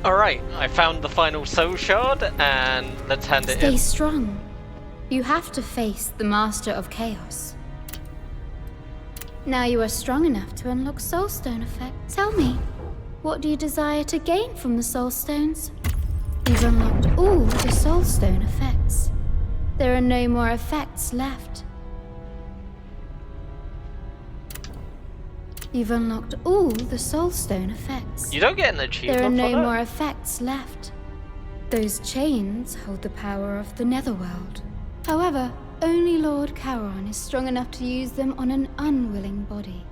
Alright, I found the final soul shard, and let's hand it in. Stay strong. You have to face the Master of Chaos. Now you are strong enough to unlock Soulstone effect. Tell me, what do you desire to gain from the Soulstones? You've unlocked all the Soulstone effects. There are no more effects left. You've unlocked all the Soulstone effects. You don't get an achievement There are no for that? more effects left. Those chains hold the power of the Netherworld. However, only Lord Charon is strong enough to use them on an unwilling body.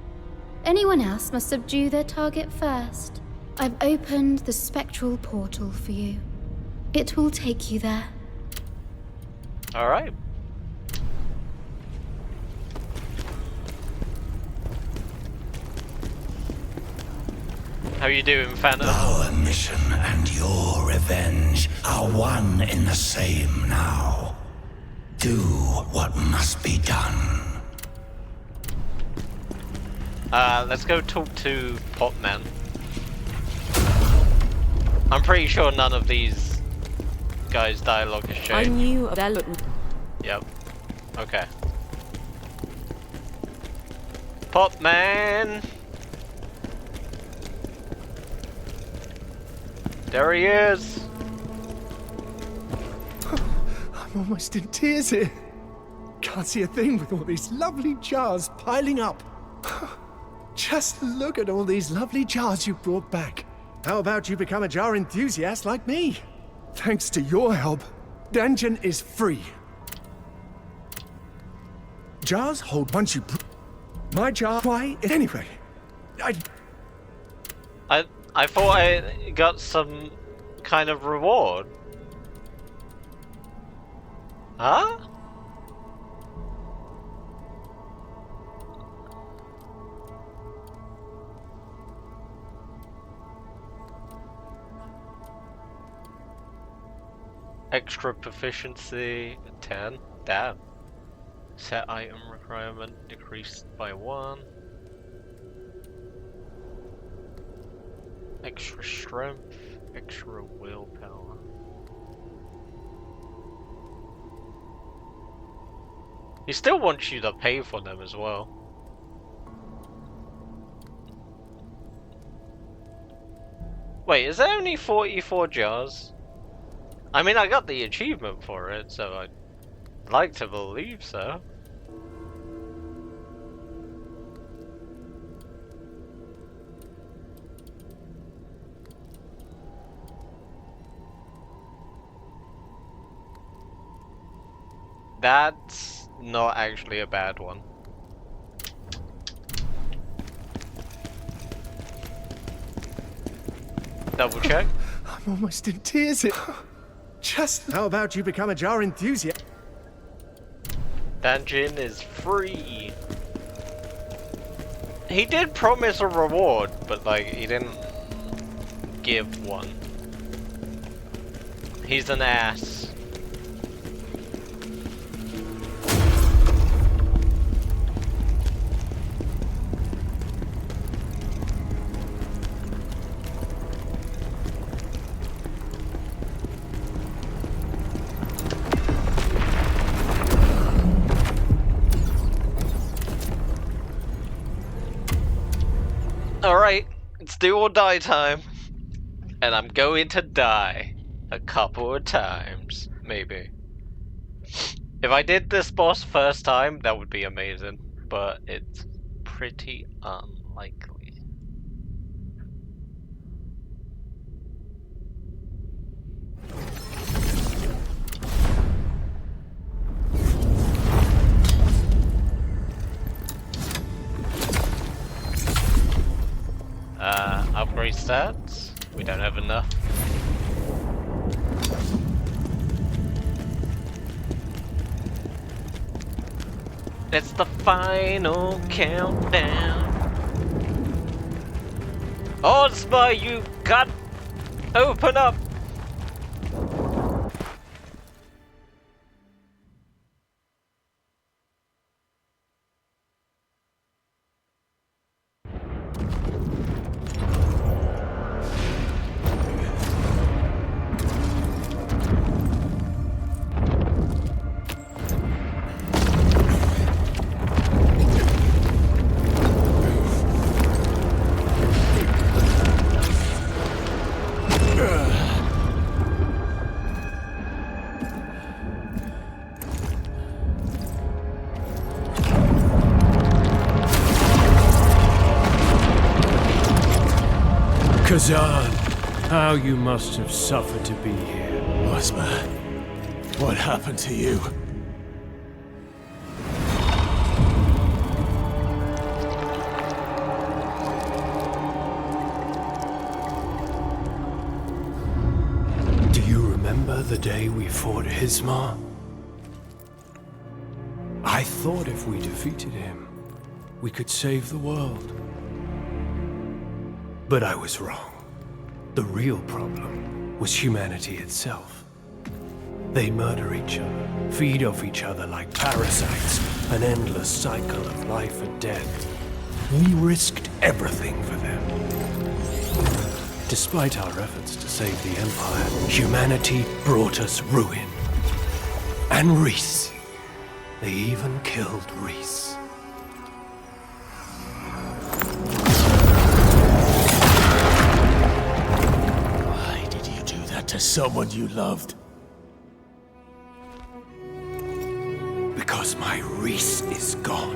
Anyone else must subdue their target first. I've opened the spectral portal for you. It will take you there. Alright. How you doing, Phantom? Our mission and your revenge are one in the same now. Do what must be done. Let's go talk to Popman. I'm pretty sure none of these guys' dialogue is I changed. knew that looked. Yep. Okay. Popman! There he is! I'm almost in tears here. Can't see a thing with all these lovely jars piling up. Just look at all these lovely jars you brought back. How about you become a jar enthusiast like me? Thanks to your help, dungeon is free. Jars hold once you... My jar... Why? Anyway, I thought I got some kind of reward. Huh? Extra proficiency 10. Damn. Set item requirement decreased by 1. Extra strength, extra willpower. He still wants you to pay for them as well. Wait, is there only 44 jars? I mean, I got the achievement for it, so I'd like to believe so. That's not actually a bad one. Double check. I'm almost in tears here. Just... How about you become a jar enthusiast? Dungeon is free. He did promise a reward, but like he didn't give one. He's an ass. Alright, it's do or die time. And I'm going to die a couple of times, maybe. If I did this boss first time, that would be amazing, but it's pretty unlikely. Upgrade stats. We don't have enough. It's the final countdown. Ozma, you got... Open up! Khazan, how you must have suffered to be here. Ozma, what happened to you? Do you remember the day we fought Hismar? I thought if we defeated him, we could save the world. But I was wrong. The real problem was humanity itself. They murder each other, feed off each other like parasites, an endless cycle of life and death. We risked everything for them. Despite our efforts to save the Empire, humanity brought us ruin. And Reese. They even killed Reese. Why did you do that to someone you loved? Because my Reese is gone.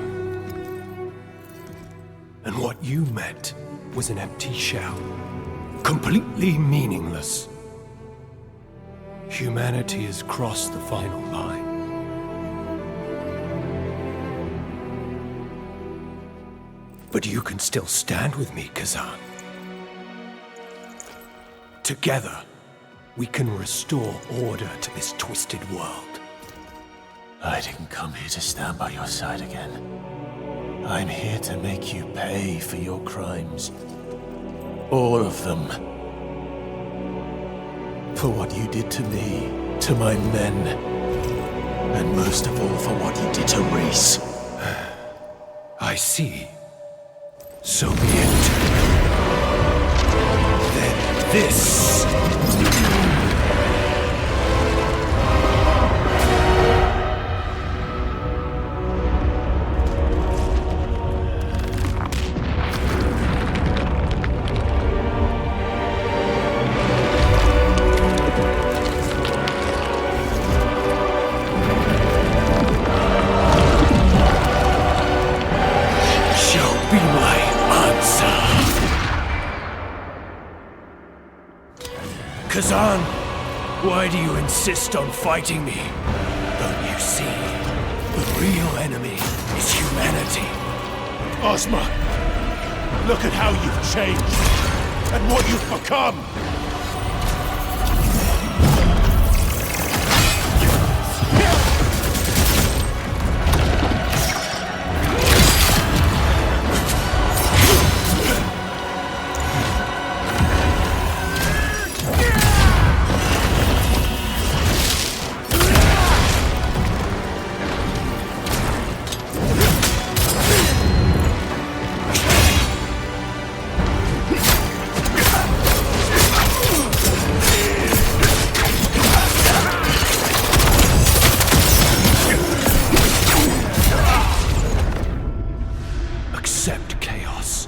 And what you meant was an empty shell. Completely meaningless. Humanity has crossed the final line. But you can still stand with me, Khazan. Together, we can restore order to this twisted world. I didn't come here to stand by your side again. I'm here to make you pay for your crimes. All of them. For what you did to me, to my men, and most of all for what you did to Reese. I see. So be it. Then this... shall be my answer. Khazan, why do you insist on fighting me? Don't you see? The real enemy is humanity. Ozma! Look at how you've changed! And what you've become! Accept chaos.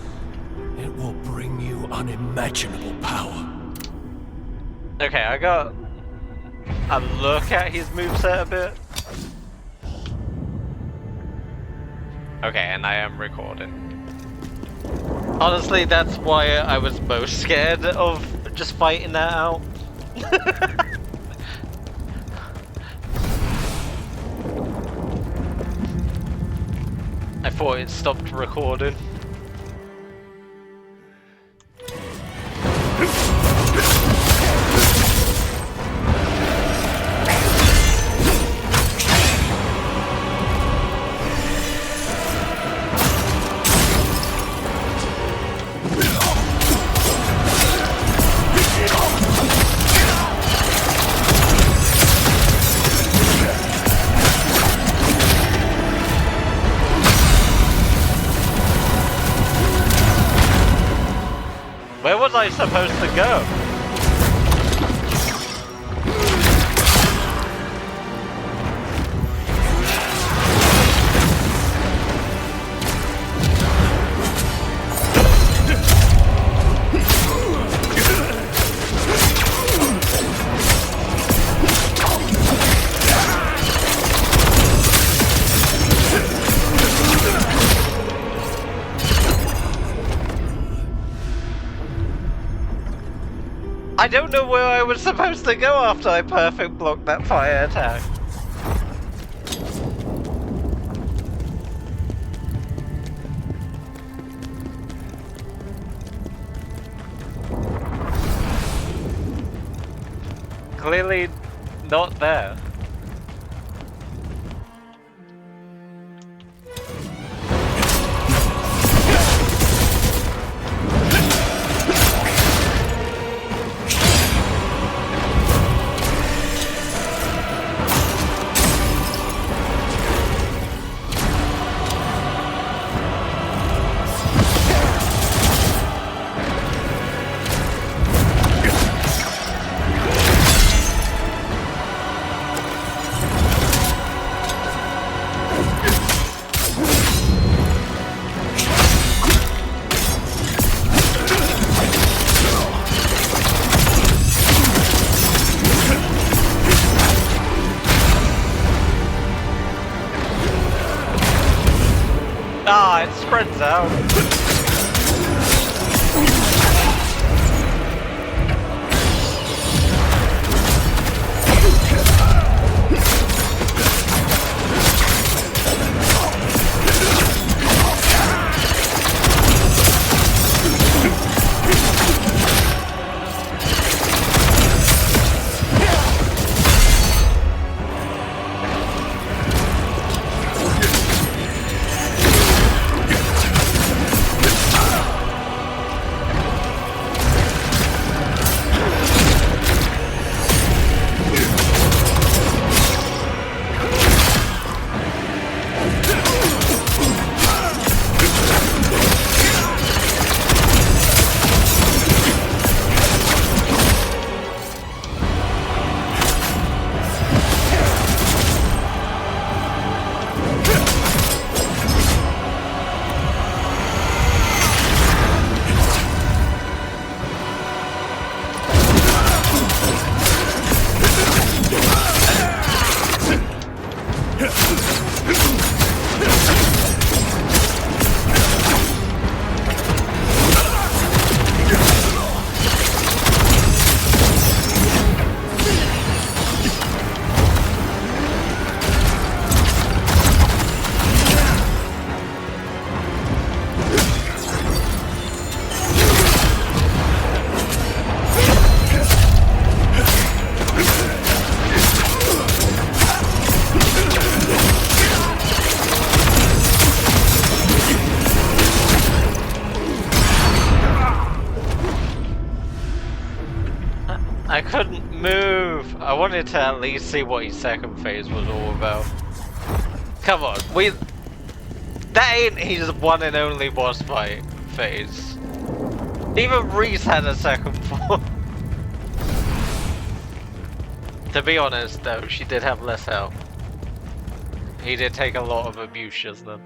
It will bring you unimaginable power. Okay, I got a look at his moveset a bit. Okay, and I am recording. Honestly, that's why I was most scared of just fighting that out. I thought it stopped recording. Where was I supposed to go? I don't know where I was supposed to go after I perfect blocked that fire attack. Clearly not there. Ah, it spreads out. I couldn't move. I wanted to at least see what his second phase was all about. Come on, that ain't his one and only boss fight phase. Even Reese had a second form. To be honest though, she did have less health. He did take a lot of abuse just then.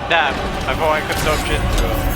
Damn, I thought I could dodge into it.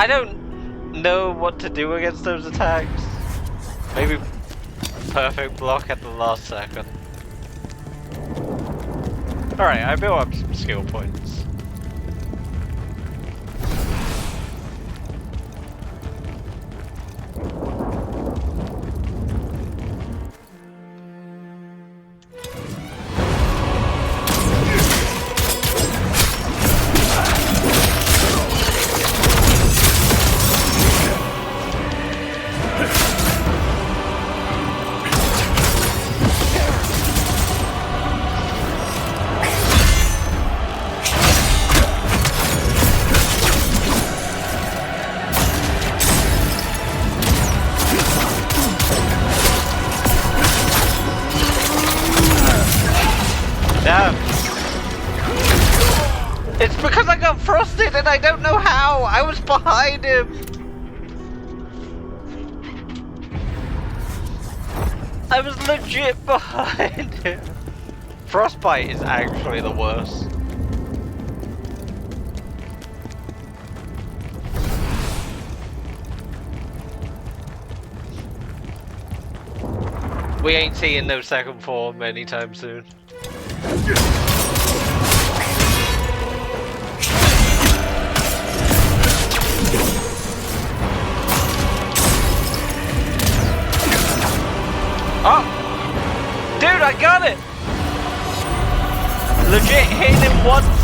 I don't know what to do against those attacks. Maybe perfect block at the last second. Alright, I built up some skill points. Damn. It's because I got frosted and I don't know how. I was behind him. I was legit behind him. Frostbite is actually the worst. We ain't seeing no second form anytime soon. Oh! Dude, I got it! Legit hitting him once.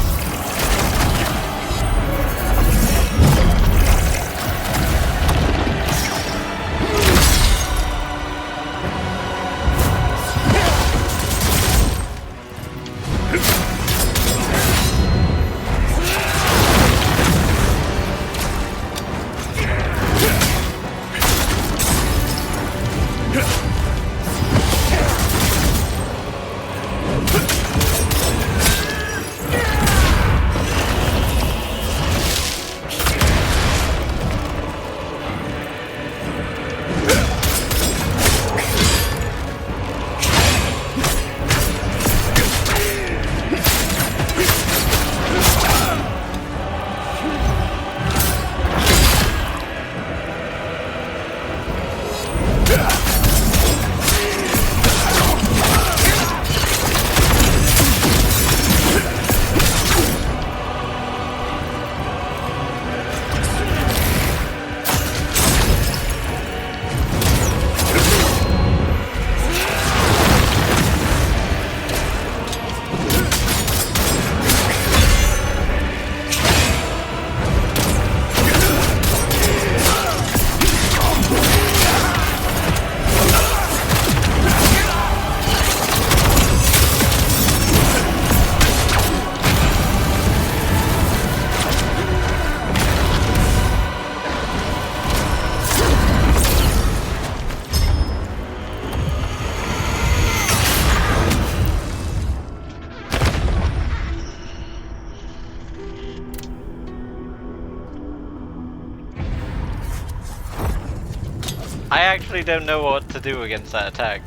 I actually don't know what to do against that attack.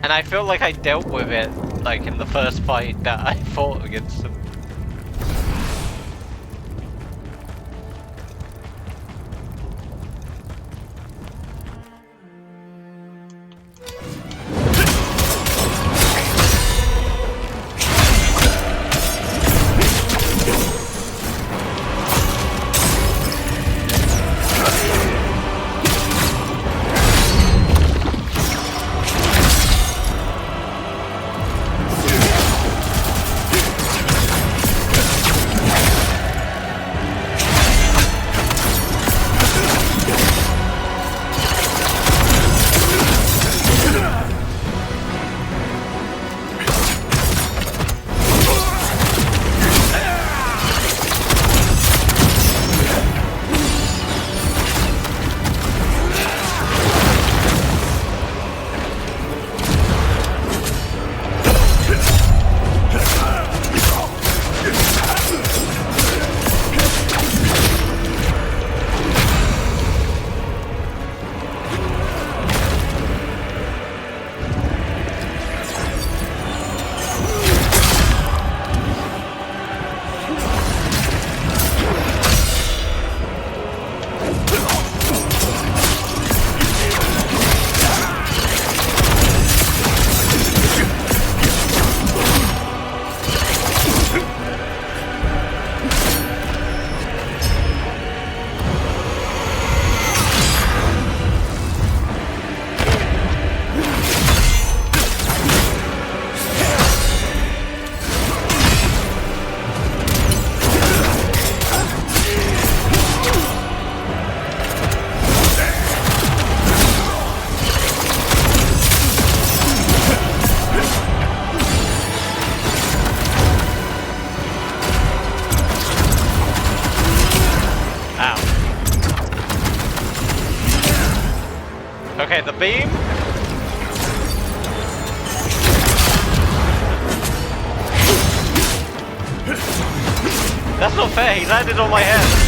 And I feel like I dealt with it, like in the first fight that I fought against him. Okay, the beam. That's not fair, he landed on my head.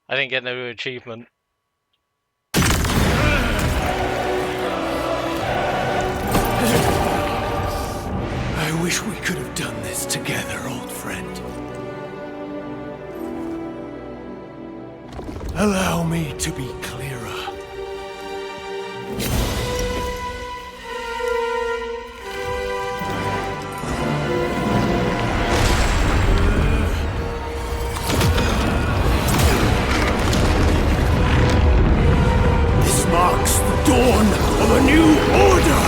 I didn't get no achievement. I wish we could have done this together, old friend. Allow me to be clearer. This marks the dawn of a new order!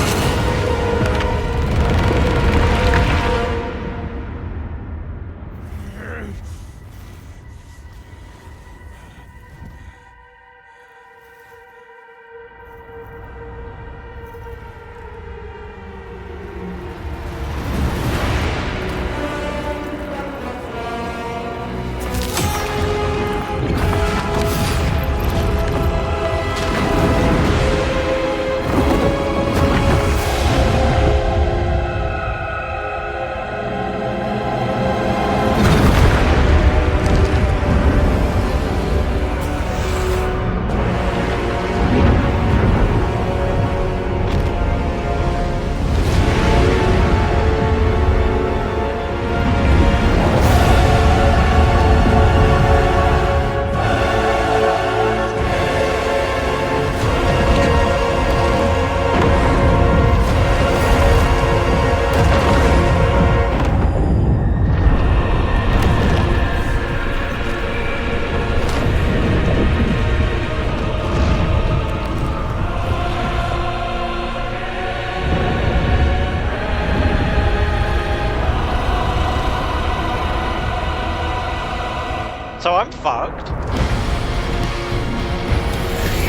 So I'm fucked.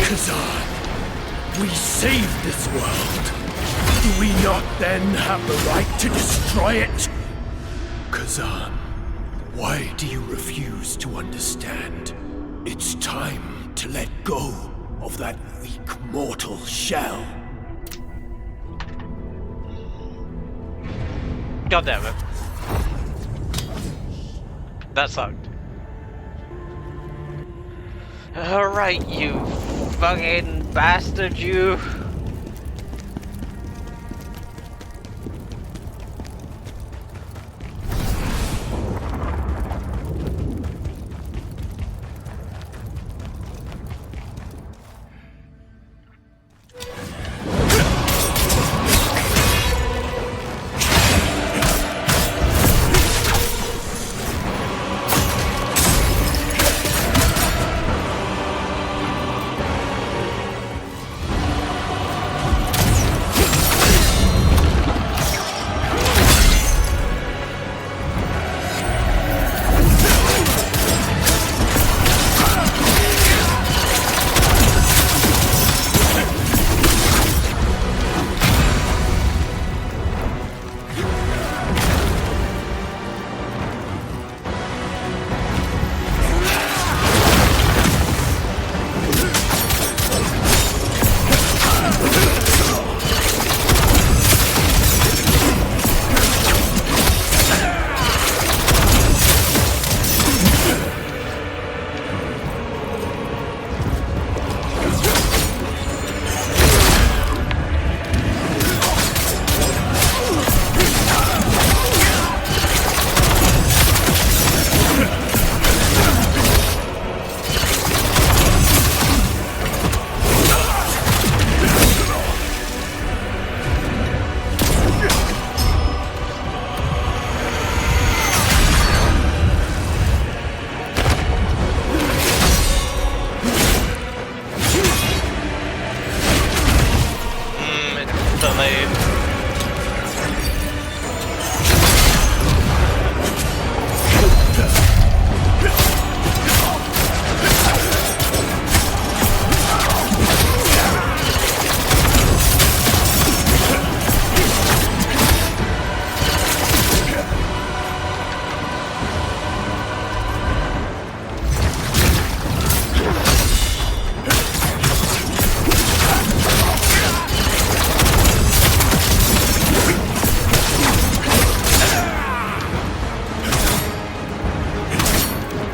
Khazan, we saved this world. Do we not then have the right to destroy it? Khazan, why do you refuse to understand? It's time to let go of that weak mortal shell. God damn it. That sucked. Alright, you fucking bastard, you.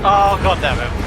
Oh, god damn it.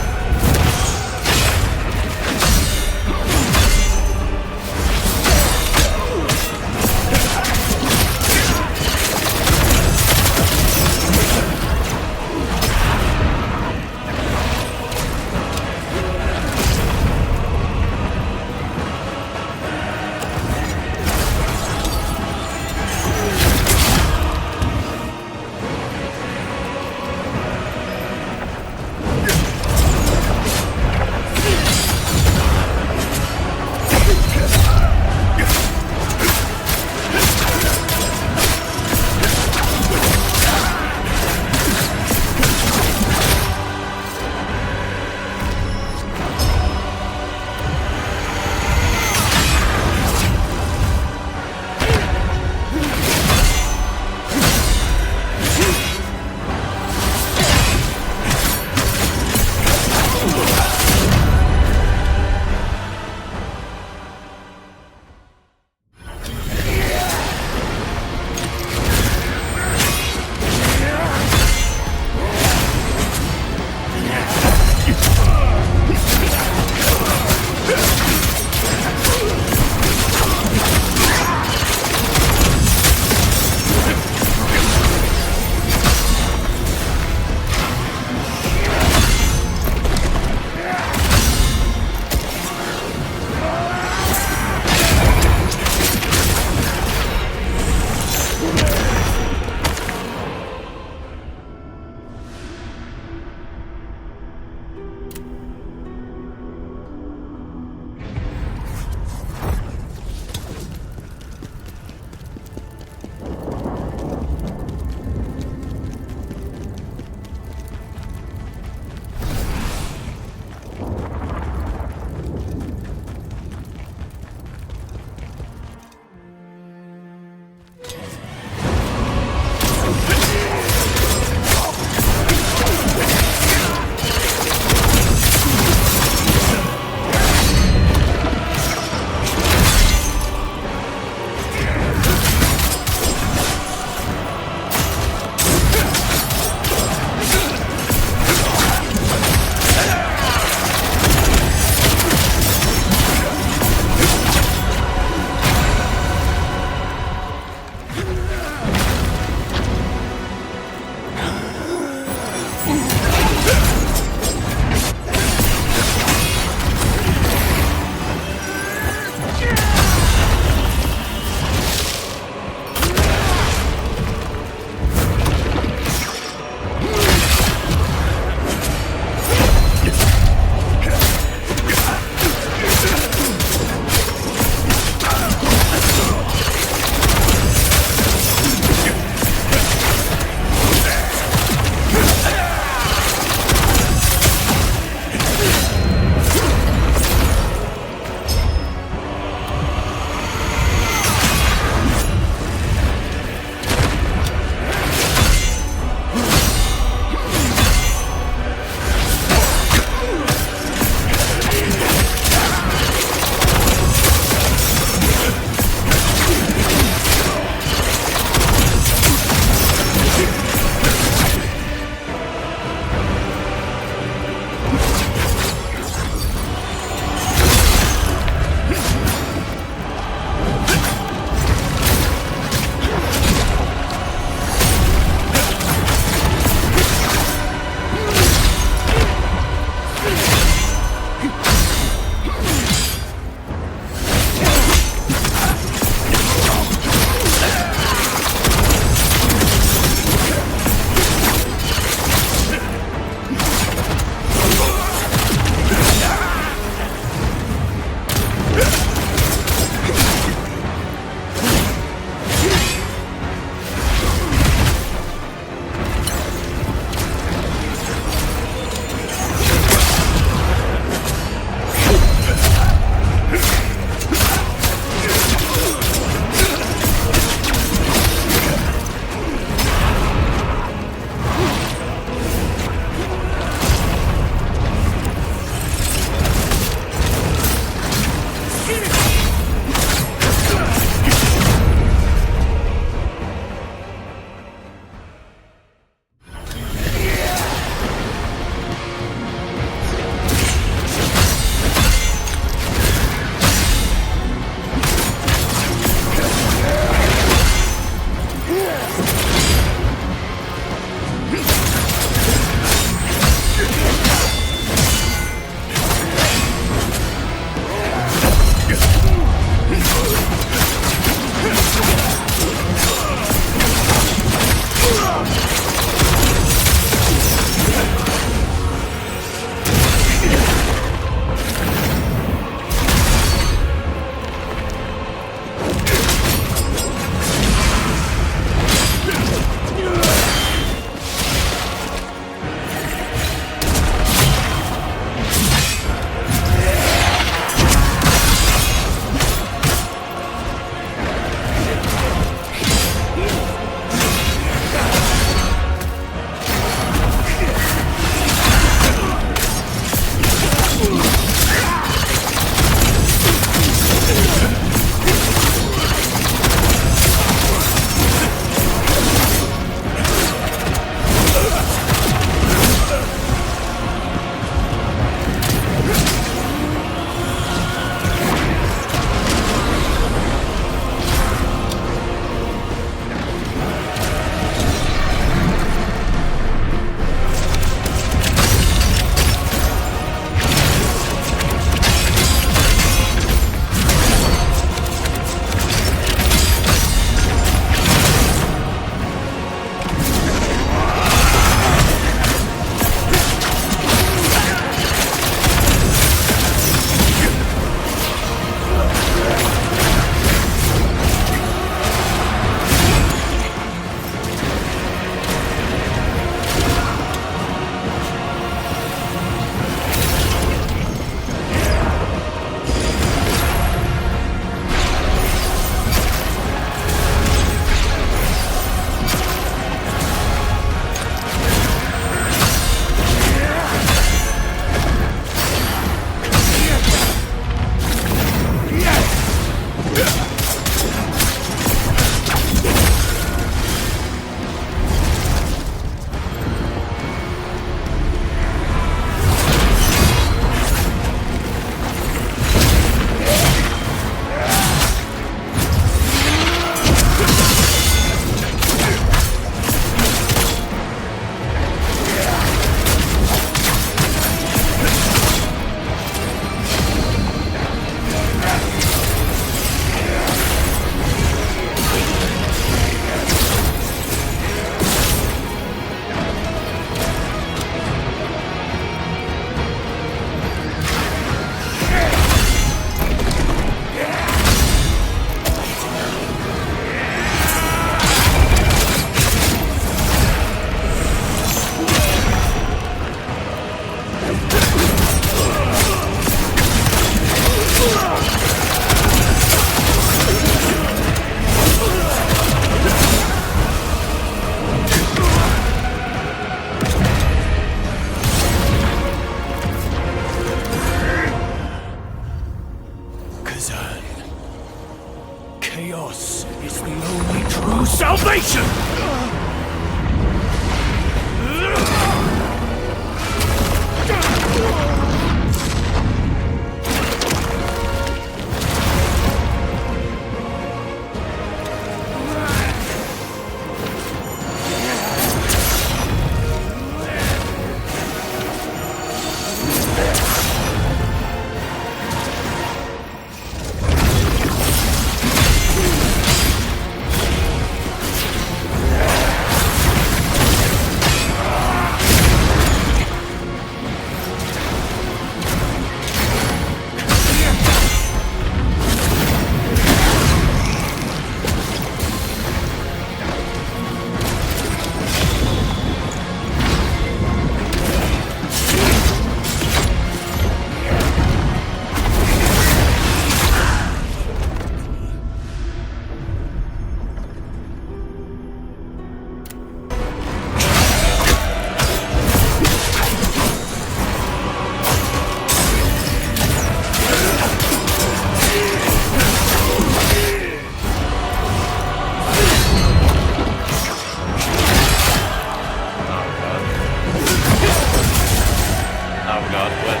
God, when?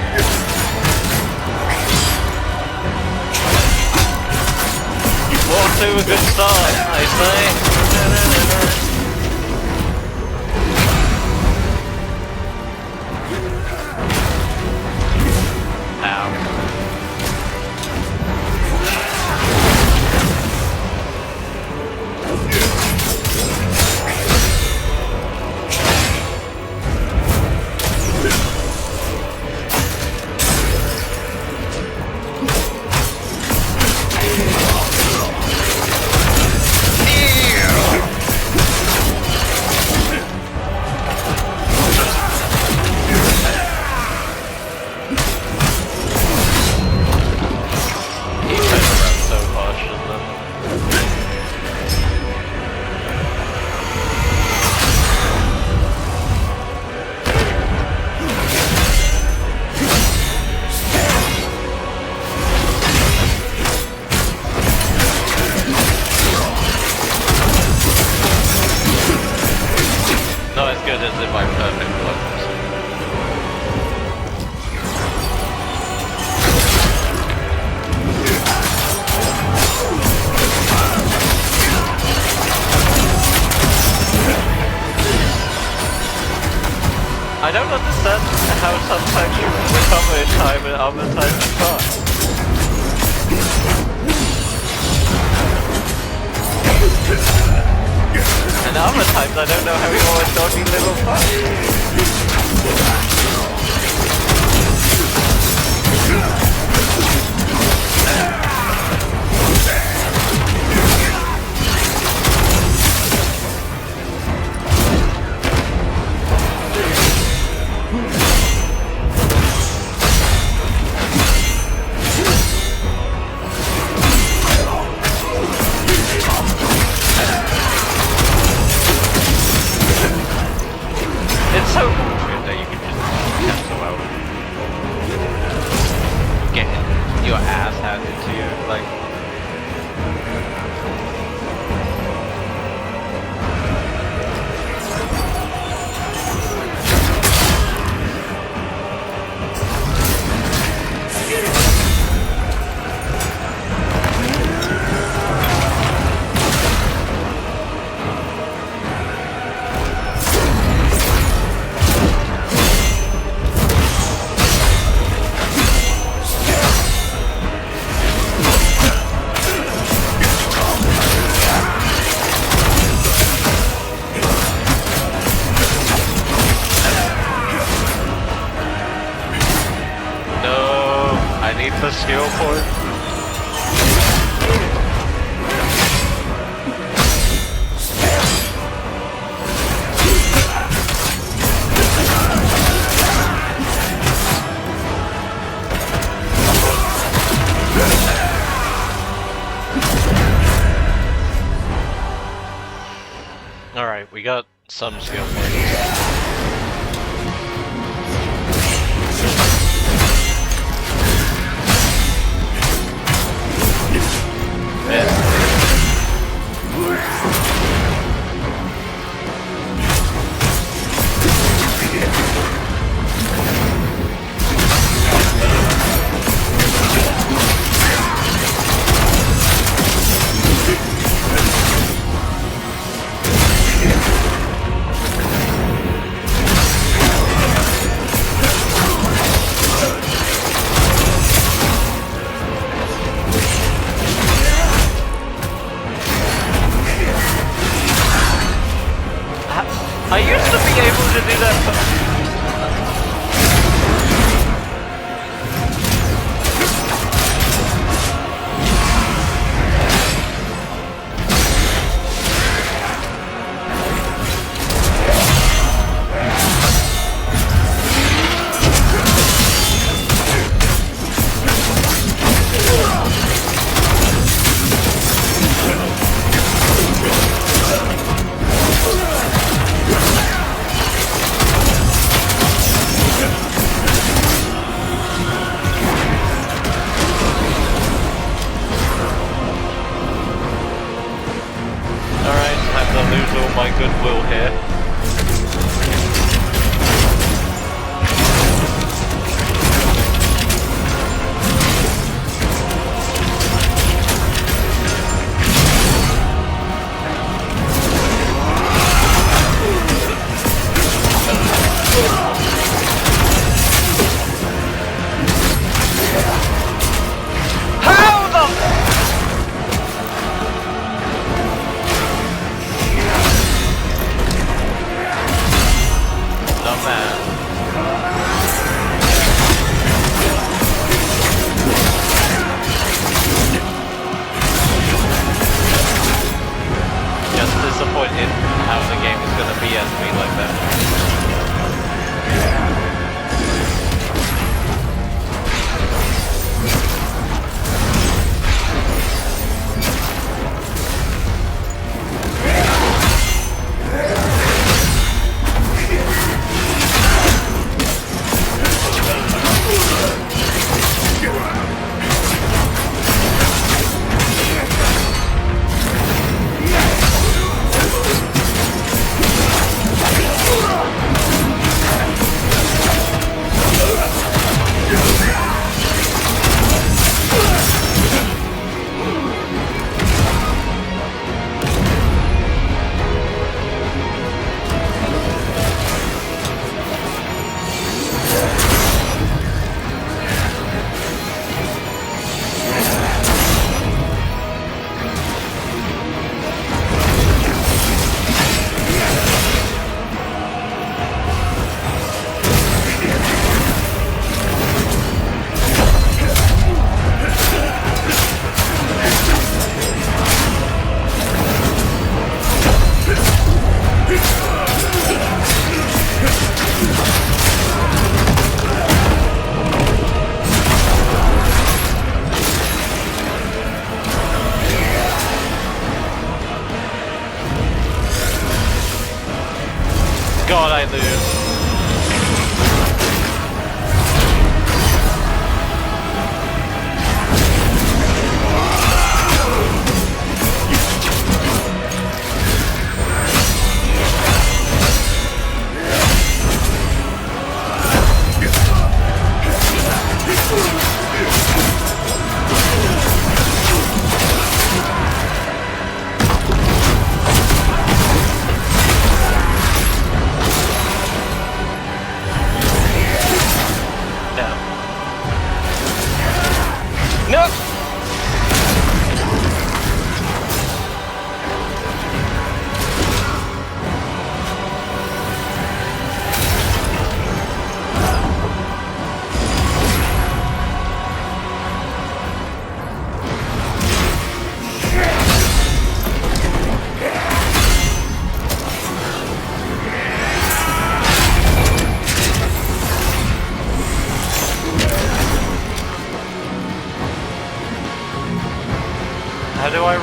Walk to a good start, I say. Not as good as in my perfect looks. I don't understand how sometimes you recover in time and other times you can't. And other times I don't know how you're always dodging little fucks. It's so bullshit that you can just cancel out. Get your ass handed to you, like. The skill point. Alright, we got some skill points.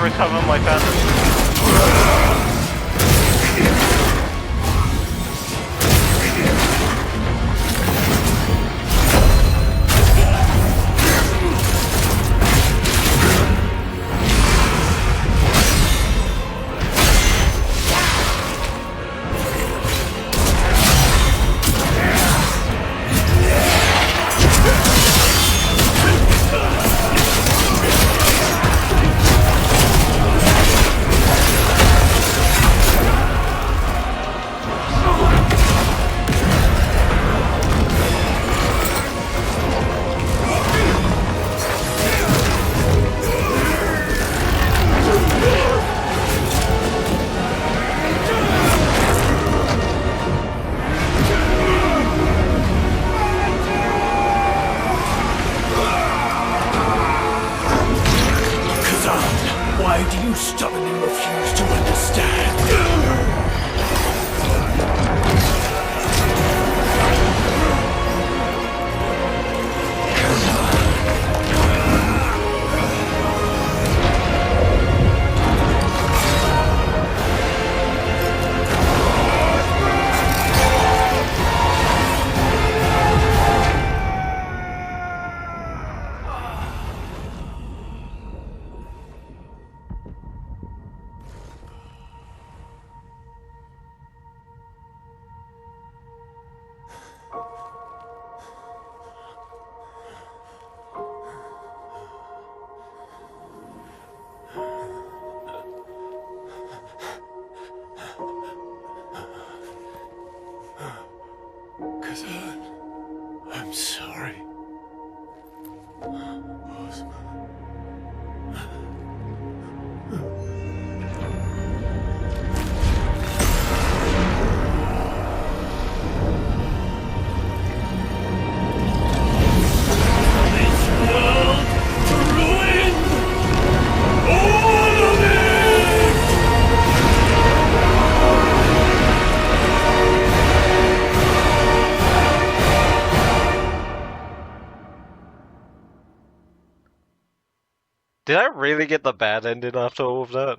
recover my phantom. Why do you stubbornly refuse to understand? Khazan, I'm sorry. Did I really get the bad ending after all of that?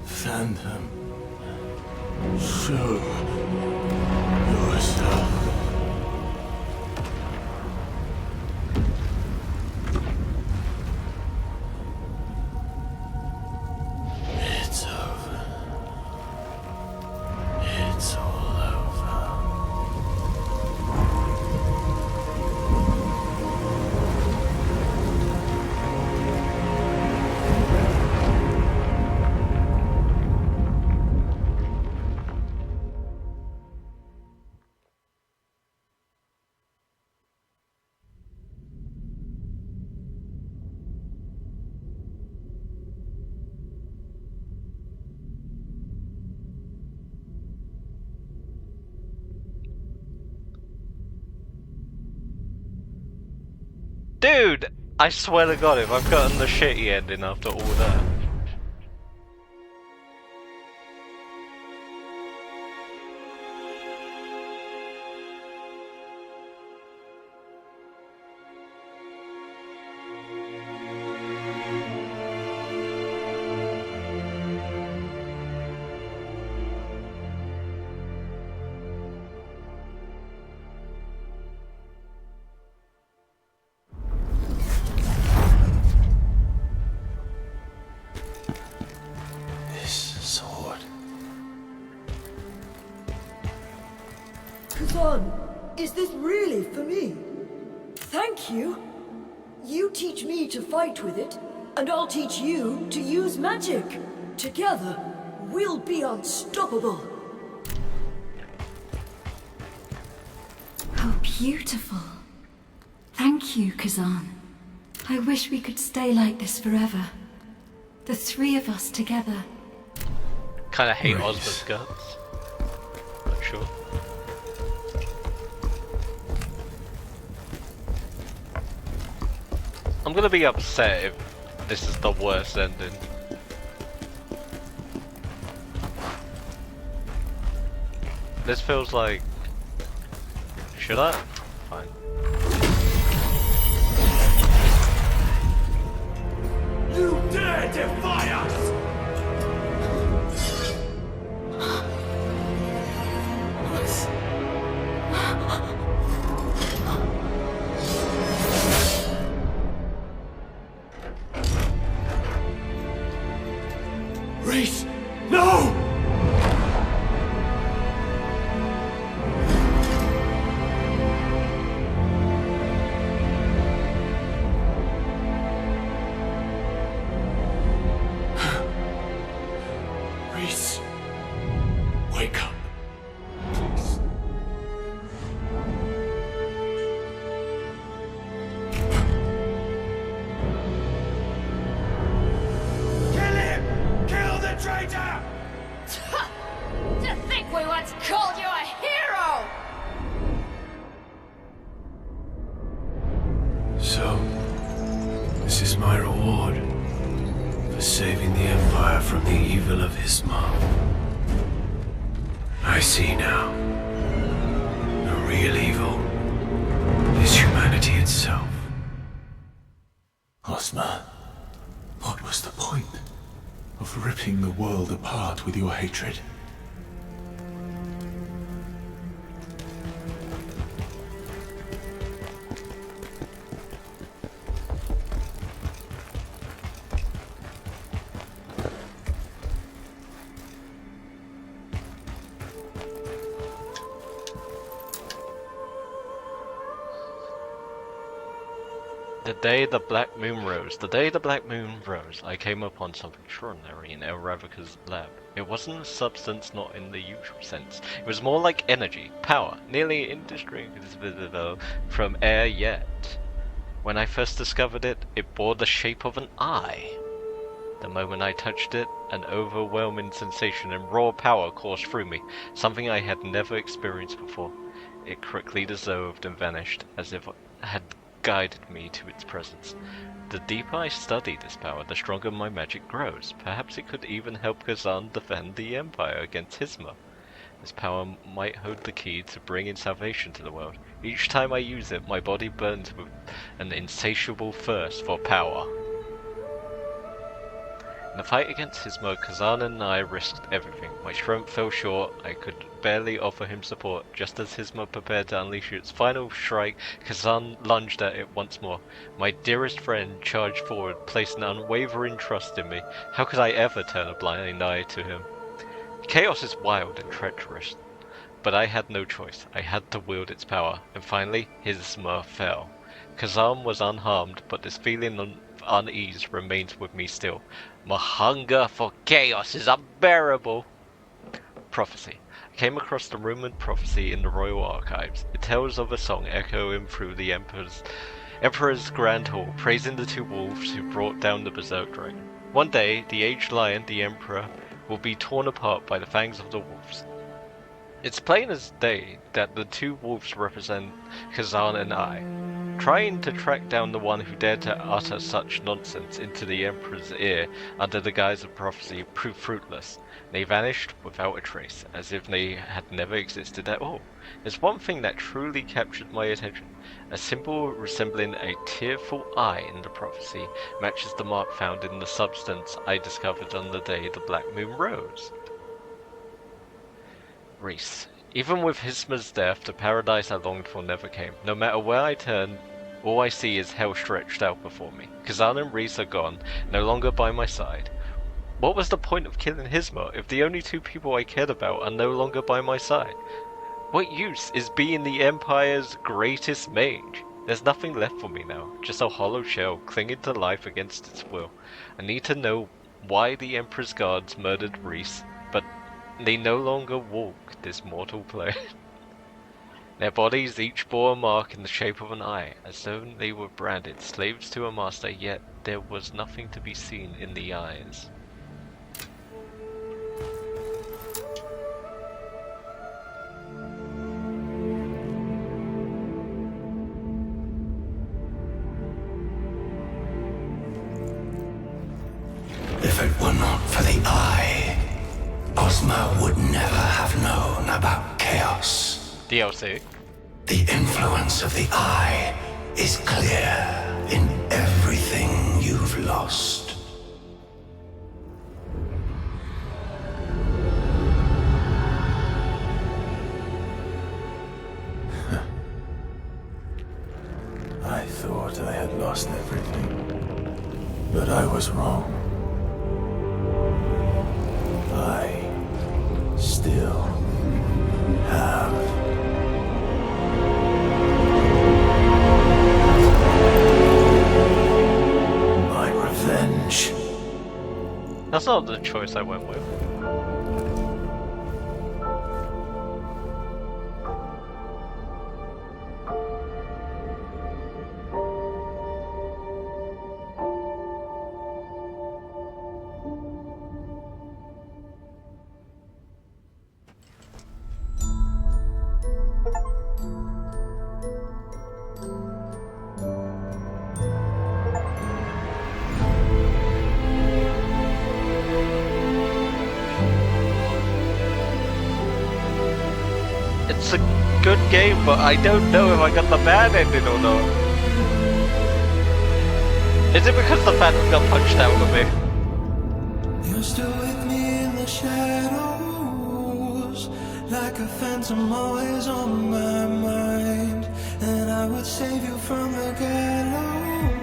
Phantom, show yourself. It's over. It's all over. Dude! I swear to God, if I've gotten the shitty ending after all that. Khazan, is this really for me? Thank you. You teach me to fight with it, and I'll teach you to use magic. Together, we'll be unstoppable. How beautiful. Thank you, Khazan. I wish we could stay like this forever. The three of us together. Kinda hate Reese. Ozma's guts. Not sure. I'm gonna be upset if this is the worst ending. This feels like... Should I? Fine. You dare defy us! Reese, no! Reese, wake up. Please. Kill him! Kill the traitor! To think we once called you a hero! So, this is my reward for saving the Empire from the evil of Isma. I see now. The real evil is humanity itself. Ozma, what was the point of ripping the world apart with your hatred? The day the black moon rose, the day the black moon rose, I came upon something extraordinary in El Ravika's lab. It wasn't a substance, not in the usual sense. It was more like energy, power, nearly indistinguishable from air yet. When I first discovered it, it bore the shape of an eye. The moment I touched it, an overwhelming sensation and raw power coursed through me, something I had never experienced before. It quickly dissolved and vanished, as if it had guided me to its presence. The deeper I study this power, the stronger my magic grows. Perhaps it could even help Khazan defend the Empire against Hisma. This power might hold the key to bringing salvation to the world. Each time I use it, my body burns with an insatiable thirst for power. In the fight against Hisma, Khazan and I risked everything. My strength fell short, I could barely offer him support. Just as Hisma prepared to unleash its final strike, Khazan lunged at it once more. My dearest friend charged forward, placed an unwavering trust in me. How could I ever turn a blind eye to him? Chaos is wild and treacherous, but I had no choice. I had to wield its power, and finally, Hisma fell. Khazan was unharmed, but this feeling of unease remains with me still. My hunger for chaos is unbearable. Prophecy. I came across the rumored prophecy in the royal archives. It tells of a song echoing through the Emperor's grand hall, praising the two wolves who brought down the Berserk dragon. One day, the aged lion, the Emperor, will be torn apart by the fangs of the wolves. It's plain as day that the two wolves represent Khazan and I. Trying to track down the one who dared to utter such nonsense into the Emperor's ear under the guise of prophecy proved fruitless. They vanished without a trace, as if they had never existed at all. There's one thing that truly captured my attention. A symbol resembling a tearful eye in the prophecy matches the mark found in the substance I discovered on the day the black moon rose. Reese. Even with Hisma's death, the paradise I longed for never came. No matter where I turn, all I see is hell stretched out before me. Khazan and Reese are gone, no longer by my side. What was the point of killing Hisma if the only two people I cared about are no longer by my side? What use is being the Empire's greatest mage? There's nothing left for me now, just a hollow shell clinging to life against its will. I need to know why the Emperor's guards murdered Reese, but they no longer walk this mortal plane. Their bodies each bore a mark in the shape of an eye, as though they were branded slaves to a master, yet There was nothing to be seen in the eyes. If it were not for the eye, Ozma would never have known about chaos. DLC. The influence of the eye is clear in everything you've lost. I thought I had lost everything, but I was wrong. I still have. My revenge. That's not the choice I went with. It's a good game, but I don't know if I got the bad ending or not. Is it because the phantom got punched out of me? You're still with me in the shadows, like a phantom always on my mind. And I would save you from the gallows,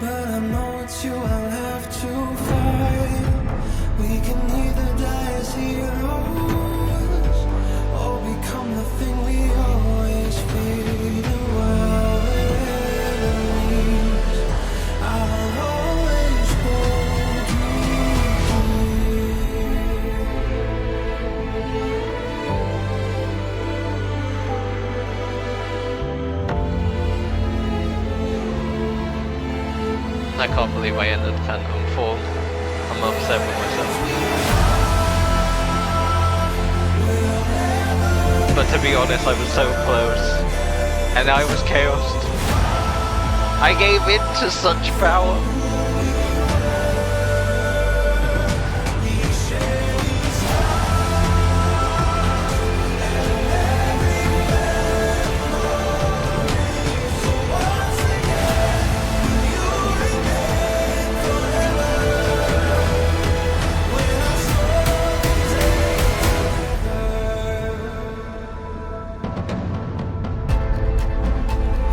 but I know it's you I'll have to fight. We can either die as heroes, or become the thing we always feared. And while we're enemies, I'll always hold you I can't believe I ended the phantom form. I'm upset with myself. But to be honest, I was so close. And I was chaosed. I gave in to such power.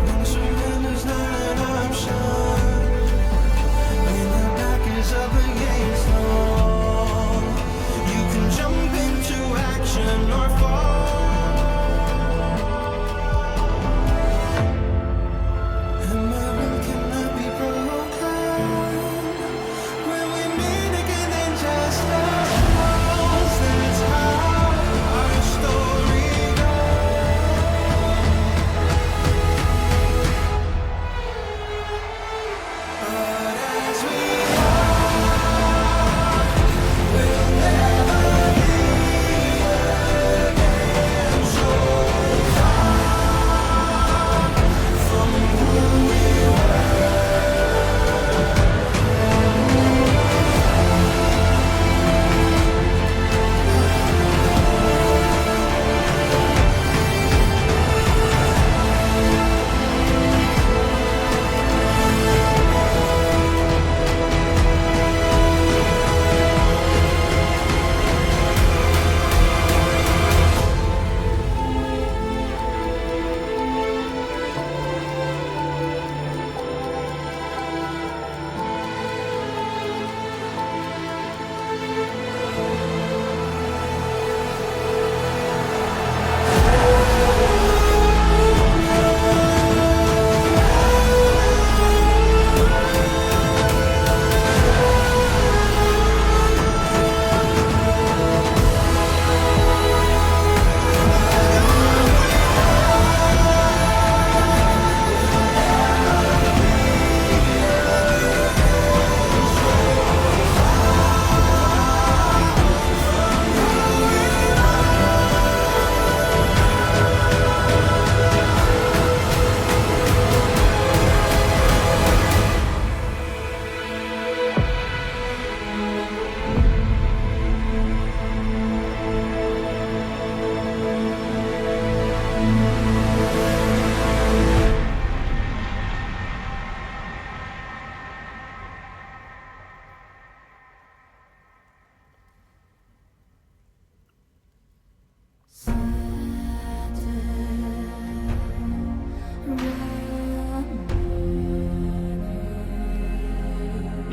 when surrender's not an option.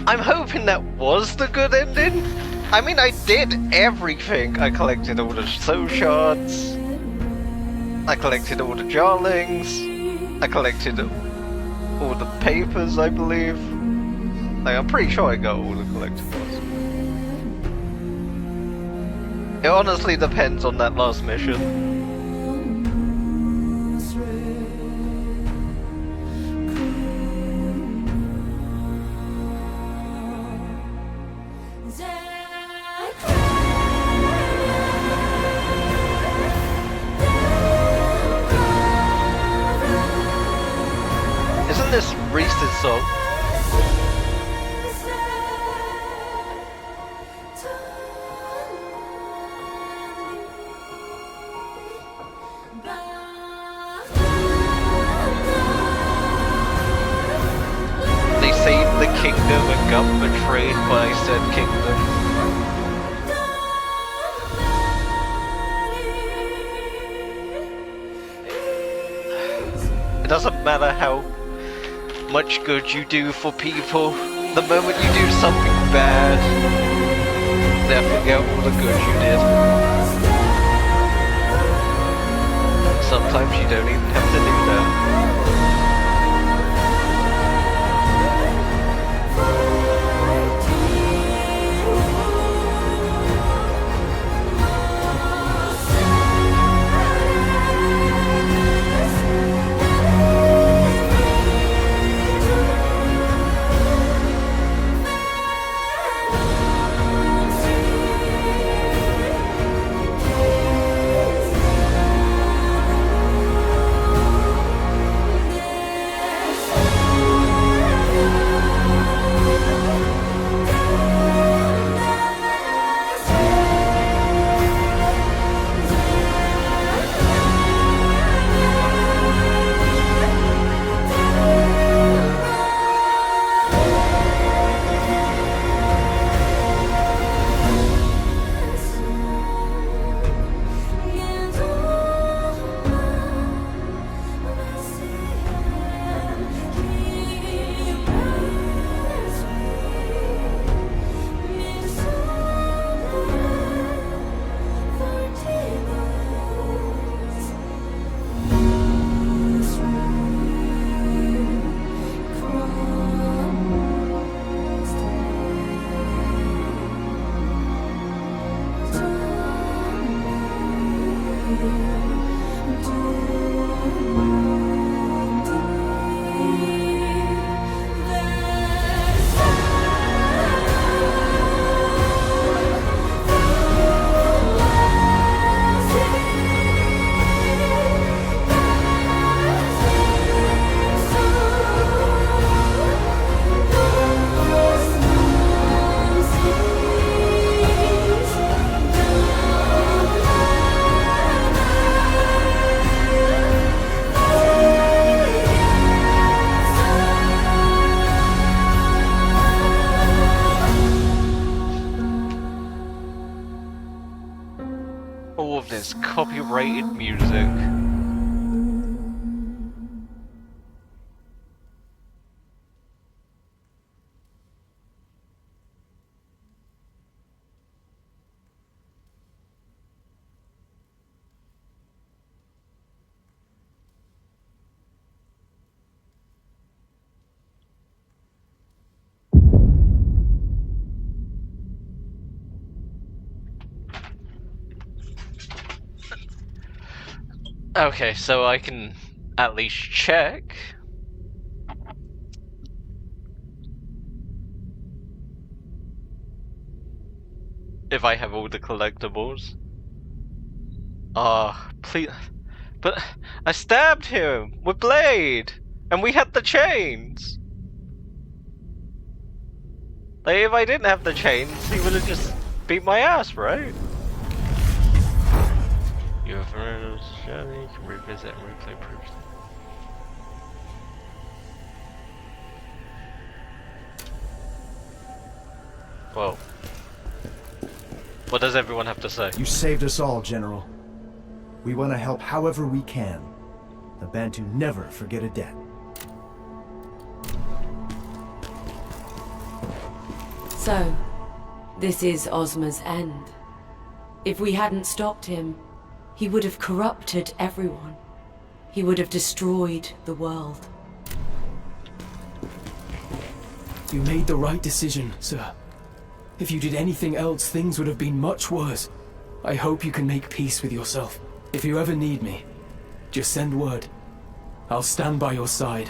I'm hoping that was the good ending. I mean, I did everything. I collected all the soul shards. I collected all the jarlings. I collected all the papers, I believe. Like, I'm pretty sure I got all the collectibles. It honestly depends on that last mission. Isn't this Reese's song? They saved the kingdom and got betrayed by said kingdom. It doesn't matter how much good you do for people, the moment you do something bad, they'll forget all the good you did. Sometimes you don't even have to do that. All of this copyrighted music. Okay, so I can at least check. If I have all the collectibles. Please. But I stabbed him with blade! And we had the chains! Like, if I didn't have the chains, he would have just beat my ass, right? You have heard of this journey, you can revisit and replay proofs. Whoa. What does everyone have to say? You saved us all, General. We want to help however we can. The Bantu never forget a debt. So, this is Ozma's end. If we hadn't stopped him, he would have corrupted everyone. He would have destroyed the world. You made the right decision, sir. If you did anything else, things would have been much worse. I hope you can make peace with yourself. If you ever need me, just send word. I'll stand by your side,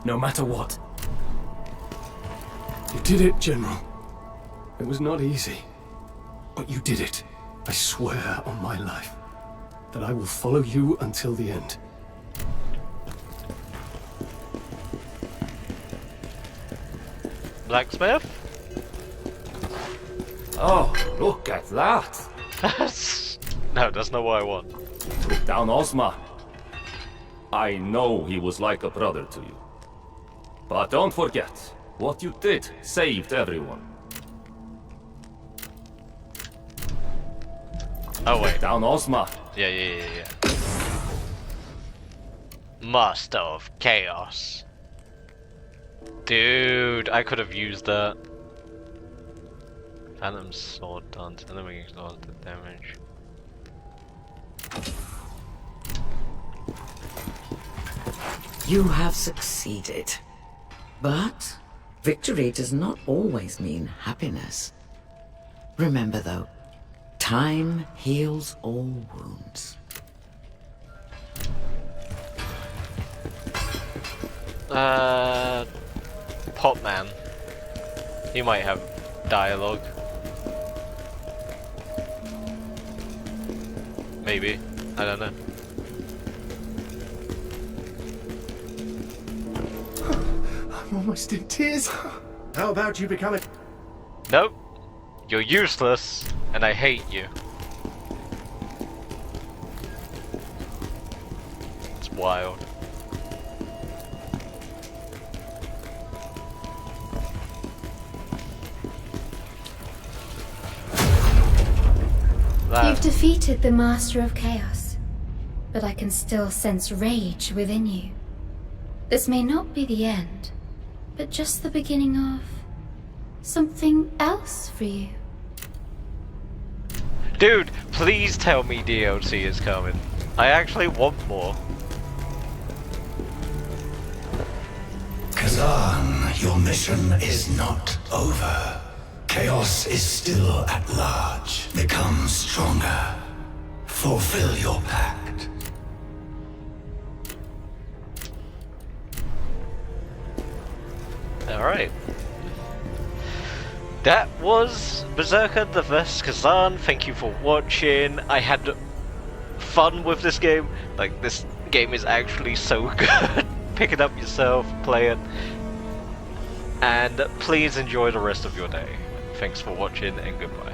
no matter what. You did it, General. It was not easy, but you did it. I swear on my life that I will follow you until the end. Blacksmith? Oh, look at that! No, that's not what I want. Took down Ozma. I know he was like a brother to you. But don't forget, what you did saved everyone. Oh wait. Took down Ozma. Yeah. Master of Chaos. Dude, I could have used that. Phantom Sword dance, enemy exhausted damage. You have succeeded. But victory does not always mean happiness. Remember though, time heals all wounds. Popman. He might have dialogue. Maybe. I don't know. I'm almost in tears. How about you become a... Nope. You're useless, and I hate you. It's wild. You've defeated the Master of Chaos, but I can still sense rage within you. This may not be the end, but just the beginning of something else for you. Dude, please tell me DLC is coming. I actually want more. Khazan, your mission is not over. Chaos is still at large. Become stronger. Fulfill your pact. Alright. That was Berserker the vs Khazan. Thank you for watching. I had fun with this game. Like, this game is actually so good. Pick it up yourself, play it. And please enjoy the rest of your day. Thanks for watching and goodbye.